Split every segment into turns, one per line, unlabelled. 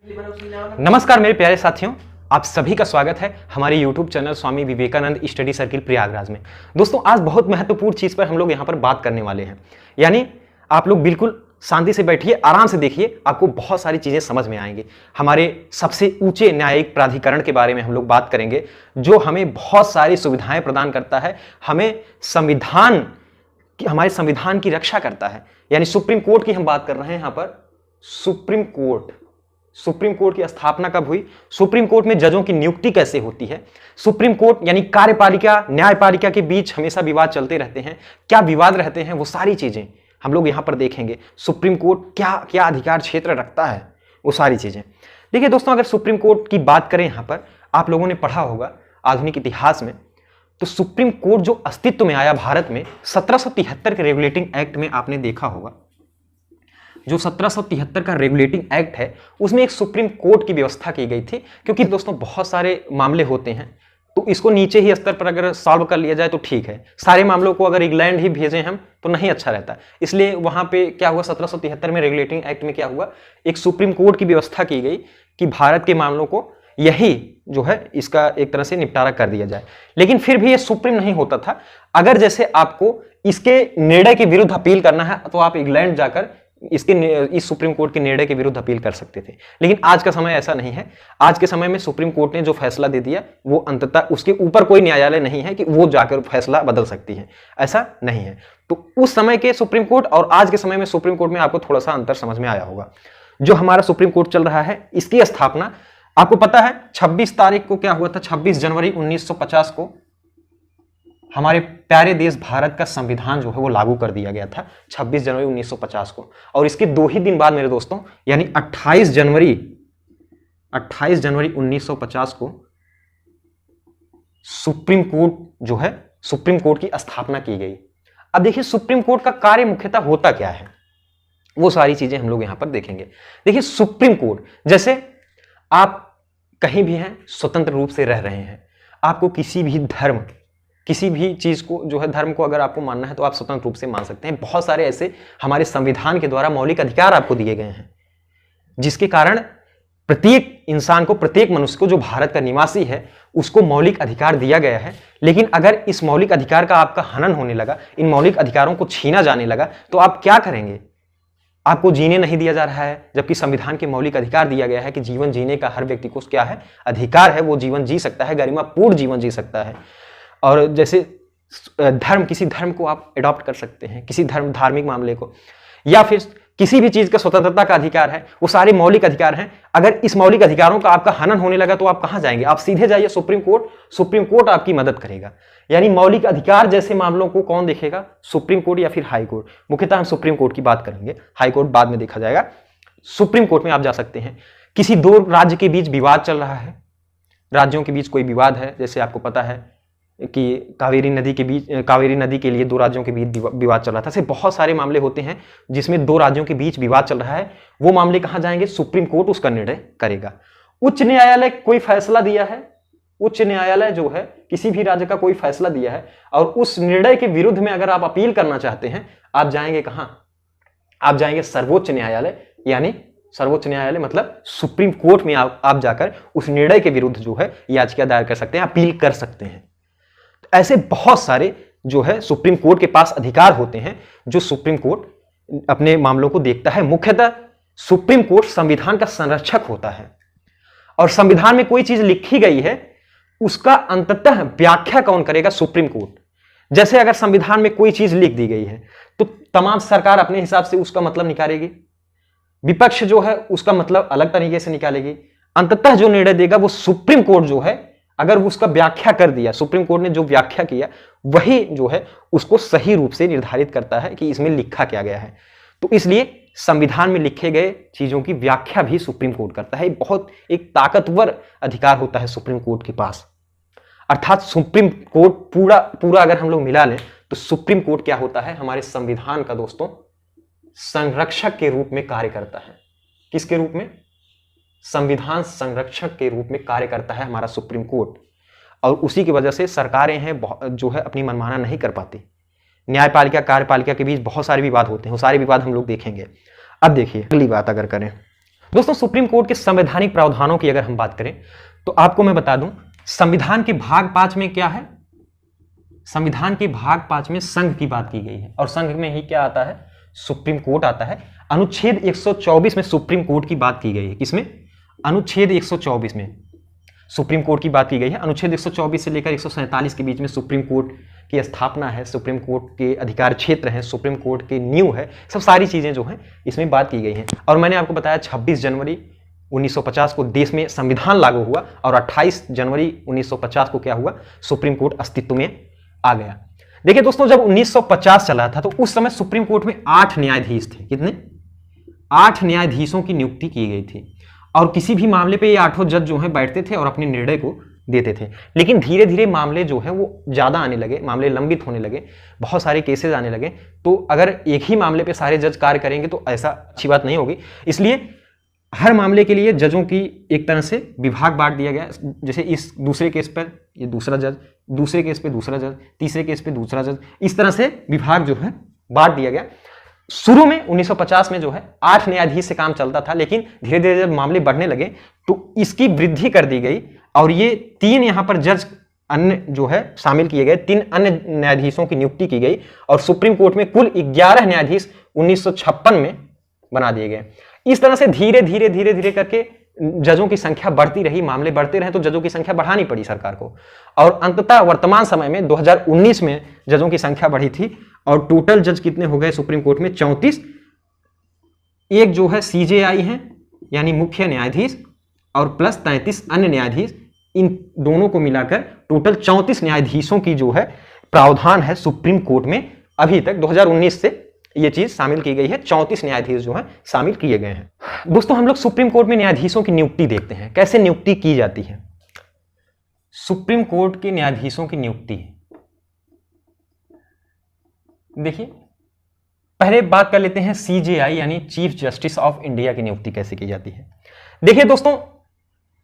नमस्कार मेरे प्यारे साथियों, आप सभी का स्वागत है हमारे YouTube channel Swami Vivekananda study circle Prayagraj में। दोस्तों, आज बहुत महत्वपूर्ण चीज पर हम लोग यहाँ पर बात करने वाले हैं। यानी आप लोग बिल्कुल शांति से बैठिए, आराम से देखिए, आपको बहुत सारी चीजें समझ में आएंगी। हमारे सबसे ऊंचे न्यायिक प्राधिकरण के बारे में हम लोग बात करेंगे, जो हमें बहुत सारी सुविधाएं प्रदान करता है, हमें हमारे संविधान की रक्षा करता है। यानी सुप्रीम कोर्ट की हम बात कर रहे हैं यहाँ पर। सुप्रीम कोर्ट की स्थापना कब हुई, सुप्रीम कोर्ट में जजों की नियुक्ति कैसे होती है, सुप्रीम कोर्ट यानी कार्यपालिका न्यायपालिका के बीच हमेशा विवाद चलते रहते हैं, क्या विवाद रहते हैं, वो सारी चीजें हम लोग यहां पर देखेंगे। सुप्रीम कोर्ट क्या क्या अधिकार क्षेत्र रखता है, वो सारी चीजें। देखिए दोस्तों, अगर सुप्रीम कोर्ट की बात करें, यहां पर आप लोगों ने पढ़ा होगा आधुनिक इतिहास में, तो सुप्रीम कोर्ट जो अस्तित्व में आया भारत में 1773 के रेगुलेटिंग एक्ट में आपने देखा होगा। जो 1773 का रेगुलेटिंग एक्ट है, उसमें एक सुप्रीम कोर्ट की व्यवस्था की गई थी। क्योंकि दोस्तों बहुत सारे मामले होते हैं, तो इसको नीचे ही स्तर पर अगर सॉल्व कर लिया जाए तो ठीक है। सारे मामलों को अगर इंग्लैंड ही भेजें हम तो नहीं अच्छा रहता। इसलिए वहां पे क्या हुआ, 1773 में रेगुलेटिंग एक्ट में क्या हुआ, एक सुप्रीम कोर्ट की व्यवस्था की गई कि भारत के मामलों को यही जो है इसका एक तरह से निपटारा कर दिया जाए। लेकिन फिर भी ये सुप्रीम नहीं होता था। अगर जैसे आपको इसके निर्णय के विरुद्ध अपील करना है तो आप इंग्लैंड जाकर इस सुप्रीम कोर्ट के निर्णय के विरुद्ध अपील कर सकते थे। लेकिन आज का समय ऐसा नहीं है। आज के समय में सुप्रीम कोर्ट ने जो फैसला दे दिया, वो अंततः उसके ऊपर कोई न्यायालय नहीं है कि वो जाकर फैसला बदल सकती है, ऐसा नहीं है। तो उस समय के सुप्रीम कोर्ट और आज के समय में सुप्रीम कोर्ट में आपको थोड़ा सा अंतर समझ में आया होगा। जो हमारा सुप्रीम कोर्ट चल रहा है, इसकी स्थापना आपको पता है 26 तारीख को क्या हुआ था, 26 जनवरी 1950 को हमारे प्यारे देश भारत का संविधान जो है वो लागू कर दिया गया था 26 जनवरी 1950 को। और इसके 2 ही दिन बाद मेरे दोस्तों, यानी 28 जनवरी 1950 को सुप्रीम कोर्ट जो है, सुप्रीम कोर्ट की स्थापना की गई। अब देखिए सुप्रीम कोर्ट का कार्य मुख्यतः होता क्या है, वो सारी चीजें हम लोग यहां पर देखेंगे। देखिए सुप्रीम कोर्ट, जैसे आप कहीं भी हैं, स्वतंत्र रूप से रह रहे हैं, आपको किसी भी धर्म, किसी भी चीज को जो है, धर्म को अगर आपको मानना है तो आप स्वतंत्र रूप से मान सकते हैं। बहुत सारे ऐसे हमारे संविधान के द्वारा मौलिक अधिकार आपको दिए गए हैं, जिसके कारण प्रत्येक इंसान को, प्रत्येक मनुष्य को, जो भारत का निवासी है, उसको मौलिक अधिकार दिया गया है। लेकिन अगर इस मौलिक अधिकार का आपका हनन होने लगा, इन मौलिक अधिकारों को छीना जाने लगा, तो आप क्या करेंगे? आपको जीने नहीं दिया जा रहा है, जबकि संविधान के मौलिक अधिकार दिया गया है कि जीवन जीने का हर व्यक्ति को क्या है, अधिकार है, वो जीवन जी सकता है, गरिमापूर्ण जीवन जी सकता है। और जैसे धर्म, किसी धर्म को आप अडॉप्ट कर सकते हैं, किसी धार्मिक मामले को, या फिर किसी भी चीज का स्वतंत्रता का अधिकार है, वो सारे मौलिक अधिकार हैं। अगर इस मौलिक अधिकारों का आपका हनन होने लगा तो आप कहां जाएंगे? आप सीधे जाइए सुप्रीम कोर्ट, सुप्रीम कोर्ट आपकी मदद करेगा। यानी मौलिक अधिकार जैसे मामलों को कौन देखेगा? सुप्रीम कोर्ट या फिर हाई कोर्ट। मुख्यतः हम सुप्रीम कोर्ट की बात करेंगे, हाई कोर्ट बाद में देखा जाएगा। सुप्रीम कोर्ट में आप जा सकते हैं। किसी 2 राज्य के बीच विवाद चल रहा है, राज्यों के बीच कोई विवाद है, जैसे आपको पता है कि कावेरी नदी के लिए 2 राज्यों के बीच विवाद चल रहा था। ऐसे बहुत सारे मामले होते हैं जिसमें 2 राज्यों के बीच विवाद चल रहा है। वो मामले कहां जाएंगे? सुप्रीम कोर्ट उसका निर्णय करेगा। उच्च न्यायालय कोई फैसला दिया है, उच्च न्यायालय जो है किसी भी राज्य का कोई फैसला दिया है, और उस निर्णय के विरुद्ध में अगर आप अपील करना चाहते हैं, आप जाएंगे कहां? आप जाएंगे सर्वोच्च न्यायालय। यानी सर्वोच्च न्यायालय मतलब सुप्रीम कोर्ट में आप जाकर उस निर्णय के विरुद्ध जो है याचिका दायर कर सकते हैं, अपील कर सकते हैं। ऐसे बहुत सारे जो है सुप्रीम कोर्ट के पास अधिकार होते हैं, जो सुप्रीम कोर्ट अपने मामलों को देखता है। मुख्यतः सुप्रीम कोर्ट संविधान का संरक्षक होता है, और संविधान में कोई चीज लिखी गई है, उसका अंततः व्याख्या कौन करेगा? Supreme court. जैसे अगर संविधान में कोई चीज लिख दी गई है तो तमाम सरकार अपने हिसाब से उसका मतलब निकालेगी, विपक्ष जो है उसका मतलब अलग तरीके से निकालेगी। अंततः जो निर्णय देगा वो सुप्रीम कोर्ट जो है, अगर उसका व्याख्या कर दिया, सुप्रीम कोर्ट ने जो व्याख्या किया, वही जो है उसको सही रूप से निर्धारित करता है कि इसमें लिखा क्या गया है। तो इसलिए संविधान में लिखे गए चीजों की व्याख्या भी सुप्रीम कोर्ट करता है। बहुत एक ताकतवर अधिकार होता है सुप्रीम कोर्ट के पास। अर्थात सुप्रीम कोर्ट पूरा अगर हम लोग मिला लें तो सुप्रीम कोर्ट क्या होता है? हमारे संविधान का दोस्तों संरक्षक के रूप में कार्य करता है। किसके रूप में? संविधान संरक्षक के रूप में कार्य करता है हमारा सुप्रीम कोर्ट। और उसी की वजह से सरकारें हैं जो है अपनी मनमाना नहीं कर पाती। न्यायपालिका कार्यपालिका के बीच बहुत सारे विवाद होते हैं, वो सारे विवाद हम लोग देखेंगे। अब देखिए अगली बात अगर करें दोस्तों सुप्रीम कोर्ट के संवैधानिक प्रावधानों की अगर हम बात करें तो आपको मैं बता दूं, संविधान के भाग 5 में क्या है, संविधान के भाग 5 में संघ की बात की गई है और संघ में ही क्या आता है, सुप्रीम कोर्ट आता है। अनुच्छेद 124 में सुप्रीम कोर्ट की बात की गई है। किसमें? अनुच्छेद 124 में सुप्रीम कोर्ट की बात की गई है। अनुच्छेद 124 से लेकर 147 के बीच में सुप्रीम कोर्ट की स्थापना है, सुप्रीम कोर्ट के अधिकार क्षेत्र हैं, सुप्रीम कोर्ट के नींव है, सब सारी चीजें जो हैं इसमें बात की गई हैं। और मैंने आपको बताया 26 जनवरी 1950 को देश में संविधान लागू हुआ और 28 जनवरी 1950 को क्या हुआ, सुप्रीम कोर्ट अस्तित्व में आ गया। देखिए दोस्तों, जब 1950 चला था तो उस समय सुप्रीम कोर्ट में 8 न्यायाधीश थे। कितने? 8 न्यायाधीशों की नियुक्ति की गई थी और किसी भी मामले पे ये 8 जज जो हैं बैठते थे और अपने निर्णय को देते थे। लेकिन धीरे धीरे मामले जो है वो ज्यादा आने लगे, मामले लंबित होने लगे, बहुत सारे केसेस आने लगे। तो अगर एक ही मामले पे सारे जज कार्य करेंगे तो ऐसा अच्छी बात नहीं होगी। इसलिए हर मामले के लिए जजों की एक तरह से विभाग बांट दिया गया। जैसे इस दूसरे केस पर ये दूसरा जज, दूसरे केस पे दूसरा जज, तीसरे केस पे दूसरा जज, इस तरह से विभाग जो है बांट दिया गया। शुरू में 1950 में जो है 8 न्यायाधीश से काम चलता था, लेकिन धीरे धीरे जब मामले बढ़ने लगे तो इसकी वृद्धि कर दी गई और ये 3 यहां पर जज अन्य जो है शामिल किए गए, 3 अन्य न्यायाधीशों की नियुक्ति की गई और सुप्रीम कोर्ट में कुल 11 न्यायाधीश 1956 में बना दिए गए। इस तरह से धीरे धीरे धीरे धीरे करके जजों की संख्या बढ़ती रही, मामले बढ़ते रहे तो जजों की संख्या बढ़ानी पड़ी सरकार को और अंततः वर्तमान समय में 2019 में जजों की संख्या बढ़ी थी और टोटल जज कितने हो गए सुप्रीम कोर्ट में? 34। एक जो है सीजेआई हैं यानी मुख्य न्यायाधीश और प्लस 33 अन्य न्यायाधीश, इन दोनों को मिलाकर टोटल 34 न्यायाधीशों की जो है प्रावधान है सुप्रीम कोर्ट में। अभी तक 2019 से ये चीज शामिल की गई है, 34 न्यायाधीश जो है शामिल किए गए हैं। दोस्तों हम लोग सुप्रीम कोर्ट में न्यायाधीशों की नियुक्ति देखते हैं, कैसे नियुक्ति की जाती है। सुप्रीम कोर्ट के न्यायाधीशों की नियुक्ति देखिए, पहले बात कर लेते हैं सीजेआई यानी चीफ जस्टिस ऑफ इंडिया की नियुक्ति कैसे की जाती है। देखिए दोस्तों,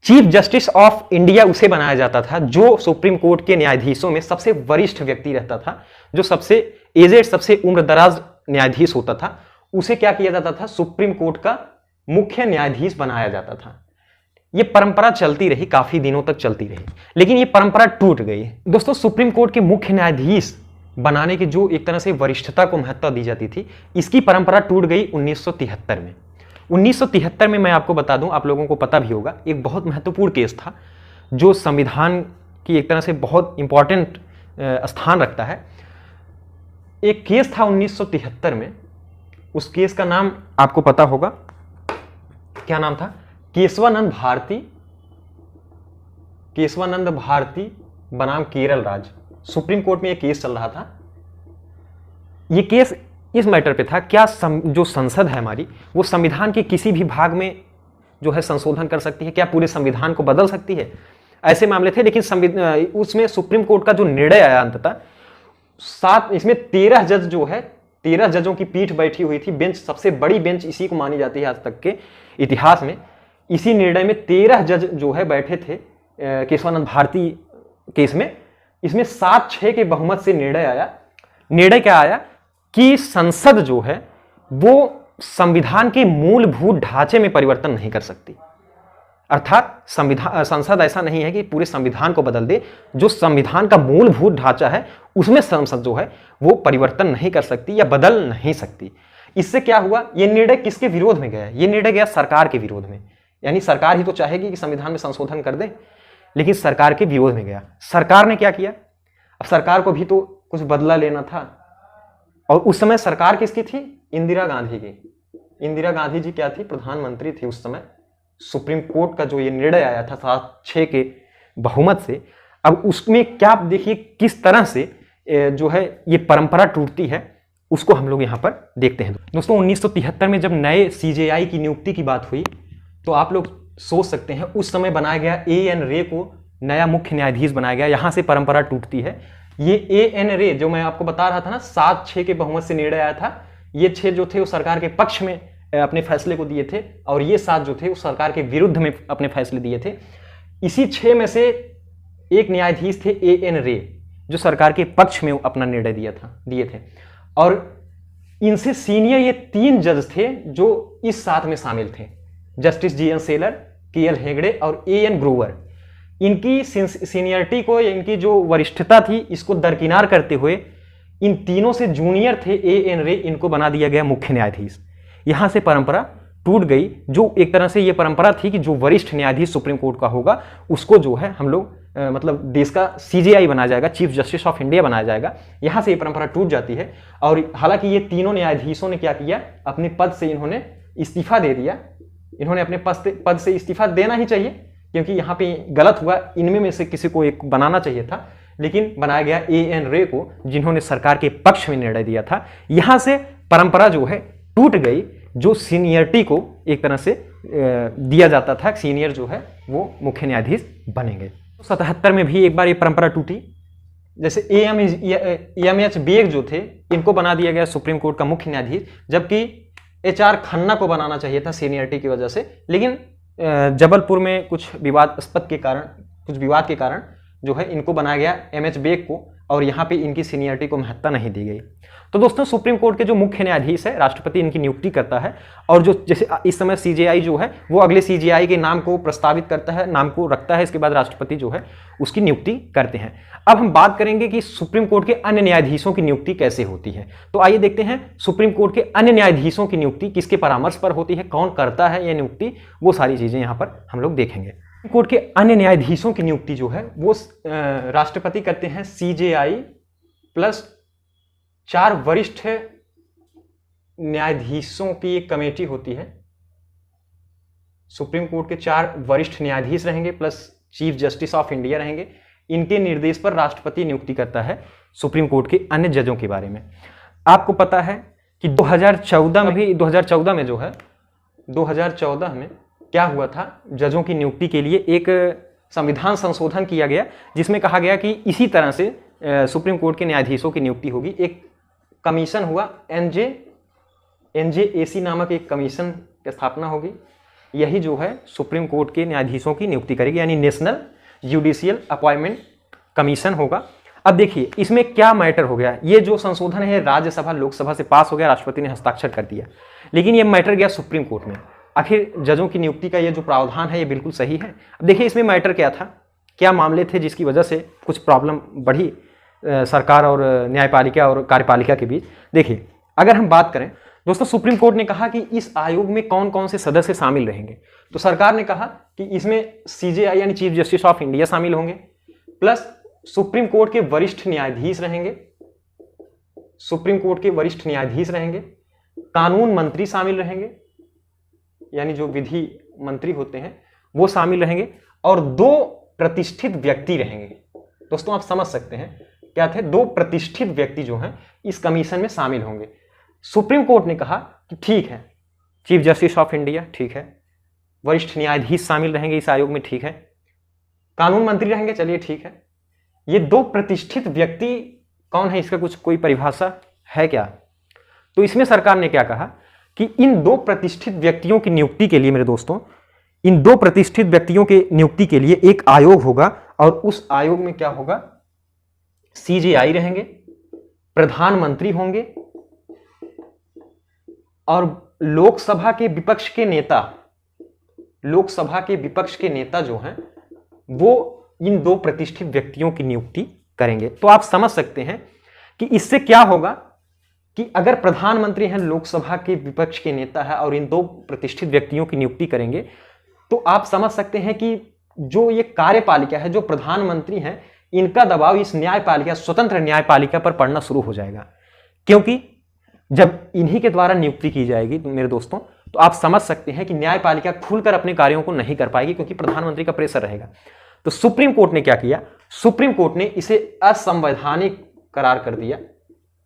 चीफ जस्टिस ऑफ इंडिया उसे बनाया जाता था जो सुप्रीम कोर्ट के न्यायाधीशों में सबसे वरिष्ठ व्यक्ति रहता था, जो सबसे एजेड, सबसे उम्रदराज न्यायाधीश होता था। उसे क्या किया जाता था, सुप्रीम कोर्ट का मुख्य न्यायाधीश बनाया जाता था। यह परंपरा चलती रही, काफी दिनों तक चलती रही, लेकिन यह परंपरा टूट गई। दोस्तों सुप्रीम कोर्ट के मुख्य न्यायाधीश बनाने की जो एक तरह से वरिष्ठता को महत्ता दी जाती थी, इसकी परंपरा टूट गई 1973 में। 1973 में मैं आपको बता दूं, आप लोगों को पता भी होगा, एक बहुत महत्वपूर्ण केस था जो संविधान की एक तरह से बहुत इंपॉर्टेंट स्थान रखता है। एक केस था 1973 में, उस केस का नाम आपको पता होगा, क्या नाम था? केशवानंद भारती बनाम केरल राज्य। सुप्रीम कोर्ट में यह केस चल रहा था। यह केस इस मैटर पे था, क्या जो संसद है हमारी, वो संविधान के किसी भी भाग में जो है संशोधन कर सकती है, क्या पूरे संविधान को बदल सकती है, ऐसे मामले थे। लेकिन उसमें सुप्रीम कोर्ट का जो निर्णय आया अंततः, इसमें 13 जज जो है, 13 जजों की पीठ बैठी हुई थी, बेंच, सबसे बड़ी बेंच इसी को मानी जाती है आज तक के इतिहास में। इसी निर्णय में 13 जज जो है बैठे थे केशवानंद भारती केस में। इसमें 7-6 के बहुमत से निर्णय आया। निर्णय क्या आया कि संसद जो है वो संविधान के मूलभूत ढांचे में परिवर्तन नहीं कर सकती। अर्थात संसद ऐसा नहीं है कि पूरे संविधान को बदल दे, जो संविधान का मूलभूत ढांचा है उसमें संसद जो है वो परिवर्तन नहीं कर सकती या बदल नहीं सकती। इससे क्या हुआ, यह निर्णय किसके विरोध में गया? यह निर्णय गया सरकार के विरोध में। यानी सरकार ही तो चाहेगी कि संविधान में संशोधन कर दे, लेकिन सरकार के विरोध में गया। सरकार ने क्या किया, अब सरकार को भी तो कुछ बदला लेना था और उस समय सरकार किसकी थी? इंदिरा गांधी की। इंदिरा गांधी जी क्या थी? प्रधानमंत्री थी उस समय। सुप्रीम कोर्ट का जो ये निर्णय आया था 7-6 के बहुमत से, अब उसमें क्या देखिए किस तरह से जो है ये परंपरा टूटती है, उसको हम लोग यहां पर देखते हैं। दोस्तों 1973 में जब नए सीजेआई की नियुक्ति की बात हुई तो आप लोग सोच सकते हैं उस समय बनाया गया A.N. रे को नया मुख्य न्यायाधीश बनाया गया। यहां से परंपरा टूटती है। ये A.N. रे जो मैं आपको बता रहा था ना, 7-6 के बहुमत से निर्णय आया था। ये 6 जो थे वो सरकार के पक्ष में अपने फैसले को दिए थे और ये 7 जो थे वो सरकार के विरुद्ध में अपने फैसले दिए थे। इसी 6 में से एक न्यायाधीश थे A.N. रे, जो सरकार के पक्ष में अपना निर्णय दिए थे और इनसे सीनियर ये 3 जज थे जो इस 7 में शामिल थे। जस्टिस जी एन सेलर, के एल हेगड़े और ए एन ग्रोवर, इनकी सीनियरिटी को, इनकी जो वरिष्ठता थी, इसको दरकिनार करते हुए इन तीनों से जूनियर थे ए एन रे, इनको बना दिया गया मुख्य न्यायाधीश। यहां से परंपरा टूट गई, जो एक तरह से ये परंपरा थी कि जो वरिष्ठ न्यायाधीश सुप्रीम कोर्ट का होगा उसको जो है हम लोग मतलब देश का सीजेआई बनाया जाएगा, चीफ जस्टिस ऑफ इंडिया बनाया जाएगा। यहां से ये परंपरा टूट जाती है। और हालांकि ये तीनों न्यायाधीशों ने क्या किया, अपने पद से इन्होंने इस्तीफा दे दिया। इन्होंने अपने पद से इस्तीफा देना ही चाहिए, क्योंकि यहाँ पे गलत हुआ, इनमें में से किसी को एक बनाना चाहिए था, लेकिन बनाया गया ए एन रे को, जिन्होंने सरकार के पक्ष में निर्णय दिया था। यहां से परंपरा जो है टूट गई, जो सीनियरिटी को एक तरह से दिया जाता था, सीनियर जो है वो मुख्य न्यायाधीश बनेंगे। 77 में भी एक बार ये परंपरा टूटी। जैसे एम एच बेग जो थे, इनको बना दिया गया सुप्रीम कोर्ट का मुख्य न्यायाधीश, जबकि एच आर खन्ना को बनाना चाहिए था सीनियरिटी की वजह से, लेकिन जबलपुर में कुछ विवाद के कारण जो है इनको बनाया गया एम एच बेग को, और यहाँ पे इनकी सीनियरिटी को महत्ता नहीं दी गई। तो दोस्तों, सुप्रीम कोर्ट के जो मुख्य न्यायाधीश है, राष्ट्रपति इनकी नियुक्ति करता है, और जो जैसे इस समय सीजेआई जो है वो अगले सीजेआई के नाम को प्रस्तावित करता है, नाम को रखता है, इसके बाद राष्ट्रपति जो है उसकी नियुक्ति करते हैं। अब हम बात करेंगे कि सुप्रीम कोर्ट के अन्य न्यायाधीशों की नियुक्ति कैसे होती है। तो आइए देखते हैं सुप्रीम कोर्ट के अन्य न्यायाधीशों की नियुक्ति किसके परामर्श पर होती है, कौन करता है यह नियुक्ति, वो सारी चीजें यहाँ पर हम लोग देखेंगे। कोर्ट के अन्य न्यायाधीशों की नियुक्ति जो है वो राष्ट्रपति करते हैं। सीजेआई प्लस 4 वरिष्ठ न्यायाधीशों की एक कमेटी होती है। सुप्रीम कोर्ट के 4 वरिष्ठ न्यायाधीश रहेंगे plus chief justice of India रहेंगे। इनके निर्देश पर राष्ट्रपति नियुक्ति करता है सुप्रीम कोर्ट के अन्य जजों के बारे में। आपको पता है कि 2014 में जो है 2014 में क्या हुआ था, जजों की नियुक्ति के लिए एक संविधान संशोधन किया गया, जिसमें कहा गया कि इसी तरह से सुप्रीम कोर्ट के न्यायाधीशों की नियुक्ति होगी। एक कमीशन हुआ, एनजेएसी नामक एक कमीशन की स्थापना होगी। यही जो है सुप्रीम कोर्ट के न्यायाधीशों की नियुक्ति करेगी, यानी नेशनल जुडिशियल अपॉइंटमेंट कमीशन होगा। अब देखिए इसमें क्या मैटर हो गया, ये जो संशोधन है राज्यसभा लोकसभा से पास हो गया, राष्ट्रपति ने हस्ताक्षर कर दिया, लेकिन ये मैटर गया सुप्रीम कोर्ट में। आखिर जजों की नियुक्ति का ये जो प्रावधान है ये बिल्कुल सही है। अब देखिए इसमें मैटर क्या था, क्या मामले थे जिसकी वजह से कुछ प्रॉब्लम बढ़ी सरकार और न्यायपालिका और कार्यपालिका के बीच। देखिए अगर हम बात करें दोस्तों, सुप्रीम कोर्ट ने कहा कि इस आयोग में कौन कौन से सदस्य शामिल रहेंगे। तो सरकार ने कहा कि इसमें सीजेआई यानी चीफ जस्टिस ऑफ इंडिया शामिल होंगे, प्लस सुप्रीम कोर्ट के वरिष्ठ न्यायाधीश रहेंगे, सुप्रीम कोर्ट के वरिष्ठ न्यायाधीश रहेंगे, कानून मंत्री शामिल रहेंगे, यानी जो विधि मंत्री होते हैं वो शामिल रहेंगे, और 2 प्रतिष्ठित व्यक्ति रहेंगे। दोस्तों आप समझ सकते हैं क्या थे, 2 प्रतिष्ठित व्यक्ति जो हैं इस कमीशन में शामिल होंगे। सुप्रीम कोर्ट ने कहा कि ठीक है, चीफ जस्टिस ऑफ इंडिया ठीक है, वरिष्ठ न्यायाधीश शामिल रहेंगे इस आयोग में ठीक है, कानून मंत्री रहेंगे चलिए ठीक है। ये 2 प्रतिष्ठित व्यक्ति कौन है, इसका कोई परिभाषा है क्या? तो इसमें सरकार ने क्या कहा कि इन 2 प्रतिष्ठित व्यक्तियों की नियुक्ति के लिए मेरे दोस्तों, इन 2 प्रतिष्ठित व्यक्तियों के नियुक्ति के लिए एक आयोग होगा, और उस आयोग में क्या होगा, सीजेआई रहेंगे, प्रधानमंत्री होंगे, और लोकसभा के विपक्ष के नेता जो हैं वो इन 2 प्रतिष्ठित व्यक्तियों की नियुक्ति करेंगे। तो आप समझ सकते हैं कि इससे क्या होगा कि अगर प्रधानमंत्री हैं, लोकसभा के विपक्ष के नेता है, और इन 2 प्रतिष्ठित व्यक्तियों की नियुक्ति करेंगे, तो आप समझ सकते हैं कि जो ये कार्यपालिका है, जो प्रधानमंत्री हैं, इनका दबाव इस न्यायपालिका, स्वतंत्र न्यायपालिका पर पड़ना शुरू हो जाएगा। क्योंकि जब इन्हीं के द्वारा नियुक्ति की जाएगी तो मेरे दोस्तों, तो आप समझ सकते हैं कि न्यायपालिका खुलकर अपने कार्यों को नहीं कर पाएगी, क्योंकि प्रधानमंत्री का प्रेशर रहेगा। तो सुप्रीम कोर्ट ने क्या किया, सुप्रीम कोर्ट ने इसे असंवैधानिक करार कर दिया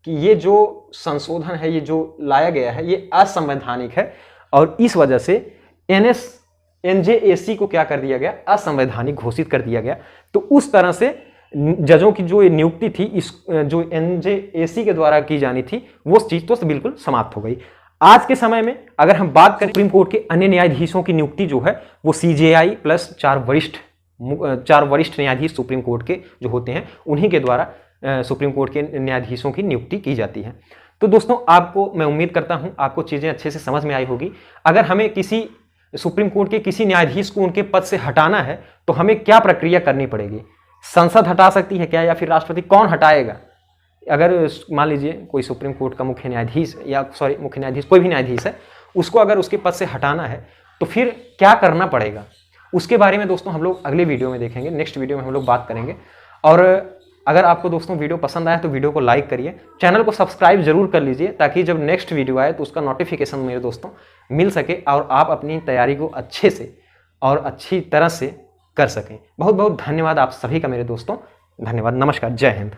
कि ये जो संशोधन है, ये जो लाया गया है, ये असंवैधानिक है, और इस वजह से एनजेएसी को क्या कर दिया गया, असंवैधानिक घोषित कर दिया गया। तो उस तरह से जजों की जो नियुक्ति थी, इस जो एनजेएसी के द्वारा की जानी थी, वो चीज तो बिल्कुल समाप्त हो गई। आज के समय में अगर हम बात करें, सुप्रीम कोर्ट के अन्य न्यायाधीशों की नियुक्ति जो है वो सीजेआई प्लस 4 वरिष्ठ न्यायाधीश सुप्रीम कोर्ट के जो होते हैं, उन्हीं के द्वारा सुप्रीम कोर्ट के न्यायाधीशों की नियुक्ति की जाती है। तो दोस्तों आपको, मैं उम्मीद करता हूं आपको चीजें अच्छे से समझ में आई होगी। अगर हमें किसी सुप्रीम कोर्ट के किसी न्यायाधीश को उनके पद से हटाना है तो हमें क्या प्रक्रिया करनी पड़ेगी? संसद हटा सकती है क्या, या फिर राष्ट्रपति? कौन हटाएगा? अगर मान लीजिए कोई सुप्रीम कोर्ट का मुख्य न्यायाधीश या मुख्य न्यायाधीश कोई भी न्यायाधीश है, उसको अगर उसके पद से हटाना है तो फिर क्या करना पड़ेगा, उसके बारे में दोस्तों हम लोग अगले वीडियो में देखेंगे। नेक्स्ट वीडियो में हम लोग बात करेंगे। और अगर आपको दोस्तों वीडियो पसंद आया तो वीडियो को लाइक करिए, चैनल को सब्सक्राइब जरूर कर लीजिए, ताकि जब नेक्स्ट वीडियो आए तो उसका नोटिफिकेशन मेरे दोस्तों मिल सके और आप अपनी तैयारी को अच्छे से और अच्छी तरह से कर सकें। बहुत बहुत धन्यवाद आप सभी का मेरे दोस्तों, धन्यवाद, नमस्कार, जय हिंद।